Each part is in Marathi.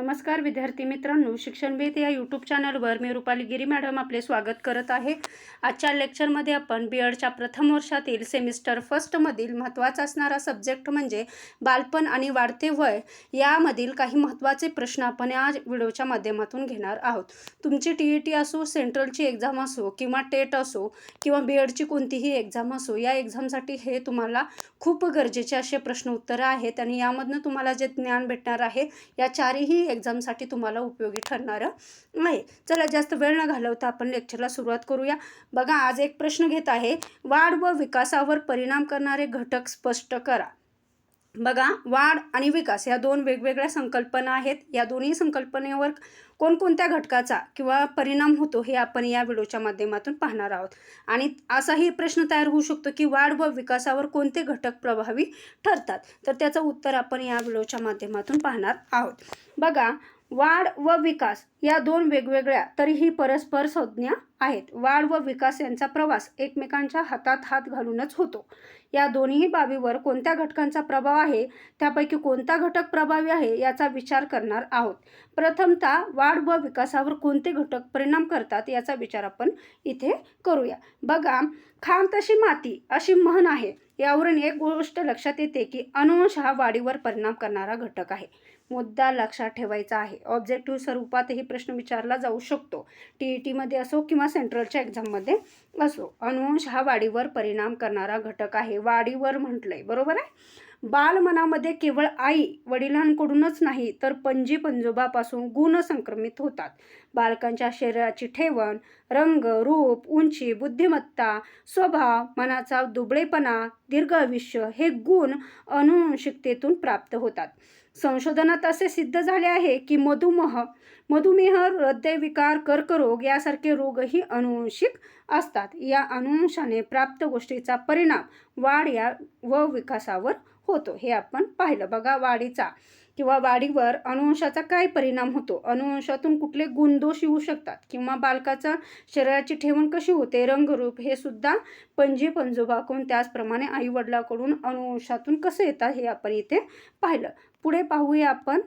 नमस्कार विद्यार्थी मित्रांनो, शिक्षणवेध या यूट्यूब चॅनलवर मी रुपाली गिरी मॅडम आपले स्वागत करत आहे. आजच्या लेक्चरमध्ये आपण बीएडच्या प्रथम वर्षातील सेमिस्टर फर्स्टमधील महत्त्वाचा असणारा सब्जेक्ट म्हणजे बालपण आणि वाढते वय यामधील काही महत्त्वाचे प्रश्न आपण या व्हिडिओच्या माध्यमातून घेणार आहोत. तुमची TET असो, सेंट्रलची एक्झाम असो किंवा टेट असो किंवा बीएडची कोणतीही एक्झाम असो, या एक्झामसाठी हे तुम्हाला खूप गरजेचे असे प्रश्न उत्तरं आहेत आणि यामधनं तुम्हाला जे ज्ञान भेटणार आहे या चारही एक्झामसाठी तुम्हाला उपयोगी ठरणार आहे. चला जास्त वेळ न घालवता आपण लेक्चरला सुरुवात करूया. बघा, आज एक प्रश्न घेत आहे, वाढ व विकासावर परिणाम करणारे घटक स्पष्ट करा. बघा, वाढ आणि विकास या दोन वेगवेगळ्या संकल्पना आहेत. या दोन्ही संकल्पनेवर कोणकोणत्या घटकाचा किंवा परिणाम होतो हे आपण या व्हिडिओच्या माध्यमातून पाहणार आहोत. आणि असाही प्रश्न तयार होऊ शकतो की वाढ व विकासावर कोणते घटक प्रभावी ठरतात, तर त्याचं उत्तर आपण या व्हिडिओच्या माध्यमातून पाहणार आहोत. बघा, वाढ व विकास या दोन वेगवेगळ्या तरीही परस्पर संज्ञा आहेत. वाढ व विकास यांचा प्रवास एकमेकांच्या हातात हात घालूनच होतो. या दोन्ही बाबीवर कोणत्या घटकांचा प्रभाव आहे, त्यापैकी कोणता घटक प्रभावी आहे याचा विचार करणार आहोत. प्रथमतः वाढ व विकासावर कोणते घटक परिणाम करतात याचा विचार आपण इथे करूया. बघा, खांब तशी माती अशी म्हण आहे. यावरून एक गोष्ट लक्षात येते की अनुवंश हा वाढीवर परिणाम करणारा घटक आहे. मुद्दा लक्षात ठेवायचा आहे. ऑब्जेक्टिव्ह स्वरूपातही प्रश्न विचारला जाऊ शकतो, TET असो किंवा सेंट्रलच्या एक्झाममध्ये असो. अनुवंश हा वाढीवर परिणाम करणारा घटक आहे. वाढीवर म्हटलंय, बरोबर आहे. बालमनामध्ये केवळ आई वडिलांकडूनच नाही तर पणजी पंजोबापासून गुण संक्रमित होतात. बालकांच्या शरीराची ठेवण, रंग, रूप, उंची, बुद्धिमत्ता, स्वभाव, मनाचा दुबळेपणा, दीर्घ आयुष्य हे गुण अनुवंशिकतेतून प्राप्त होतात. संशोधनात असे सिद्ध झाले आहे की मधुमेह, हृदयविकार, कर्करोग यासारखे रोगही अनुवंशिक असतात. या अनुवंशाने प्राप्त गोष्टीचा परिणाम वाढ व विकासावर होतो हे आपण पाहिलं. बघा, वाढीचा किंवा वाढीवर अनुवंशाचा काय परिणाम होतो, अनुवंशातून कुठले गुणदोष येऊ शकतात किंवा बालकाचा शरीराची ठेवण कशी होते, रंगरूप हे सुद्धा पणजी पंजोबाकडून, त्याचप्रमाणे आई वडिलांकडून अनुवंशातून कसं येतात हे आपण इथे पाहिलं. पुढे पाहूया आपण,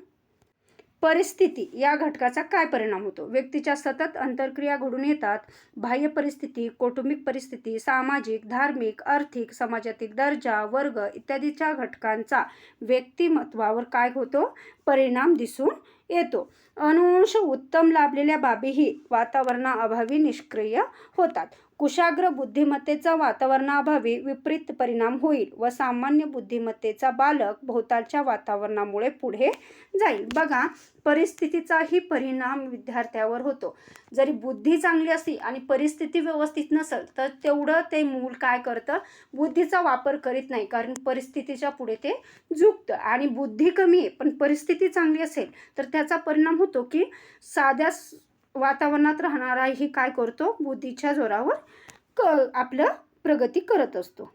परिस्थिती या घटकाचा काय परिणाम होतो. व्यक्तीच्या सतत अंतरक्रिया घडून येतात. बाह्य परिस्थिती, कौटुंबिक परिस्थिती, सामाजिक, धार्मिक, आर्थिक, समाजातील दर्जा, वर्ग इत्यादीच्या घटकांचा व्यक्तिमत्वावर काय होतो, परिणाम दिसून येतो. अनुवंश उत्तम लाभलेल्या बाबीही वातावरणाअभावी निष्क्रिय होतात. कुशाग्र बुद्धिमत्तेचा वातावरणाअभावी विपरीत परिणाम होईल व सामान्य बुद्धिमत्तेचा बालक भोवतालच्या वातावरणामुळे पुढे जाईल. बघा, परिस्थितीचाही परिणाम विद्यार्थ्यावर होतो. जरी बुद्धी चांगली असली आणि परिस्थिती व्यवस्थित नसेल तर तेवढं ते मूल काय करतं, बुद्धीचा वापर करीत नाही, कारण परिस्थितीच्या पुढे ते झुकतं. आणि बुद्धी कमी आहे पण परिस्थिती चांगली असेल तर त्याचा परिणाम होतो की साध्या वातावरणात राहणाराही काय करतो, बुद्धीच्या जोरावर आपलं प्रगती करत असतो.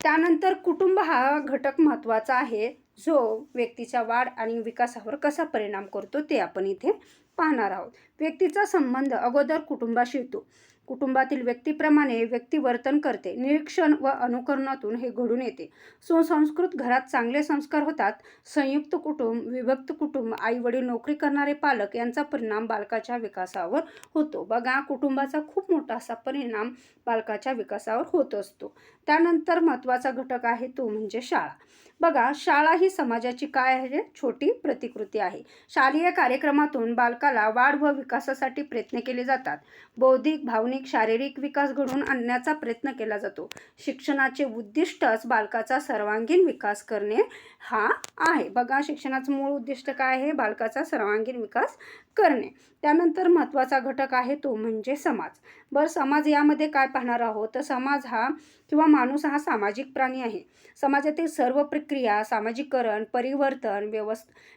त्यानंतर कुटुंब हा घटक महत्त्वाचा आहे, जो व्यक्तीच्या वाढ आणि विकासावर कसा परिणाम करतो ते आपण इथे पाहणार आहोत. व्यक्तीचा संबंध अगोदर कुटुंबाशी येतो. कुटुंबातील व्यक्तीप्रमाणे व्यक्ती वर्तन करते. निरीक्षण व अनुकरणातून हे घडून येते. सुसंस्कृत घरात चांगले संस्कार होतात. संयुक्त कुटुंब, विभक्त कुटुंब, आई वडील, नोकरी करणारे पालक यांचा परिणाम बालकाच्या विकासावर होतो. बघा, कुटुंबाचा खूप मोठा असा परिणाम बालकाच्या विकासावर होत असतो. त्यानंतर महत्त्वाचा घटक आहे तो म्हणजे शाळा. बघा, शाळा ही समाजाची काय आहे, छोटी प्रतिकृती आहे. शालेय कार्यक्रमातून बालकाला वाढ व विकासासाठी प्रयत्न केले जातात. बौद्धिक, भावनिक, शारीरिक विकास घडवून आणण्याचा प्रयत्न केला जातो. शिक्षणाचे उद्दिष्टच बालकाचा सर्वांगीण विकास करणे हा आहे. बघा, शिक्षणाचं मूळ उद्दिष्ट काय आहे, बालकाचा सर्वांगीण विकास करणे. त्यानंतर महत्त्वाचा घटक आहे तो म्हणजे समाज. समाज यामध्ये काय पाहणार आहोत, तर समाज हा किंवा माणूस हा सामाजिक प्राणी आहे. समाजातील सर्व प्रक्रिया, सामाजिकरण, परिवर्तन,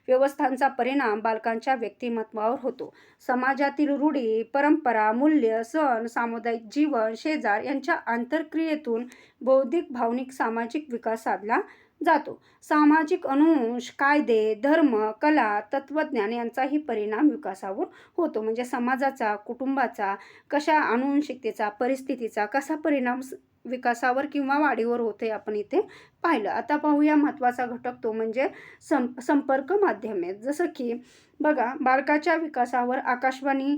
व्यवस्थांचा परिणाम बालकांच्या व्यक्तिमत्वावर होतो. समाजातील रूढी, परंपरा, मूल्य, सण, सामुदायिक जीवन, शेजार यांच्या आंतरक्रियेतून बौद्धिक, भावनिक, सामाजिक विकास साधला जातो. सामाजिक अनुवंश, कायदे, धर्म, कला, तत्वज्ञान यांचाही परिणाम विकासावर होतो. म्हणजे समाजाचा, कुटुंबाचा कशा अनुवंशिकतेचा, परिस्थितीचा कसा परिणाम विकासावर किंवा वाढीवर होते आपण इथे पाहिलं. आता पाहूया महत्त्वाचा घटक तो म्हणजे संपर्क माध्यमे. जसं की बघा, बालकाच्या विकासावर आकाशवाणी,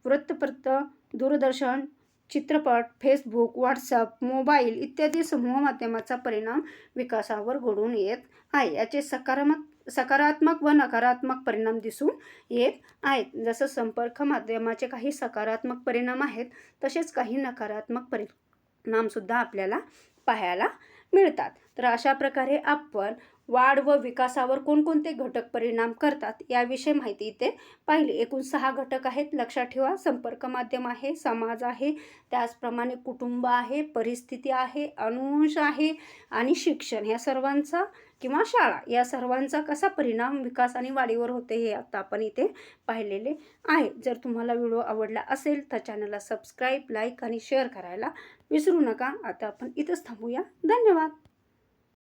वृत्तपत्र, दूरदर्शन, चित्रपट, फेसबुक, व्हॉट्सअप, मोबाईल इत्यादी समूह माध्यमाचा परिणाम विकासावर घडून येत आहे. याचे सकारात्मक व नकारात्मक परिणाम दिसून येत आहेत. जसं संपर्क माध्यमाचे काही सकारात्मक परिणाम आहेत, तसेच काही नकारात्मक परिणामसुद्धा आपल्याला पाहायला मिळतात. तर अशा प्रकारे आपण वाढ व विकासावर कोणकोणते घटक परिणाम करतात याविषयी माहिती इथे पाहिली. एकूण 6 घटक आहेत, लक्षात ठेवा. संपर्क माध्यम आहे, समाज आहे, त्याचप्रमाणे कुटुंब आहे, परिस्थिती आहे, अनुवंश आहे आणि शिक्षण. या सर्वांचा किंवा शाळा या सर्वांचा कसा परिणाम विकास आणि वाढीवर होते हे आता आपण इथे पाहिलेले आहे. जर तुम्हाला व्हिडिओ आवडला असेल तर चॅनलला सबस्क्राईब, लाईक आणि शेअर करायला विसरू नका. आता आपण इथंच थांबूया. धन्यवाद.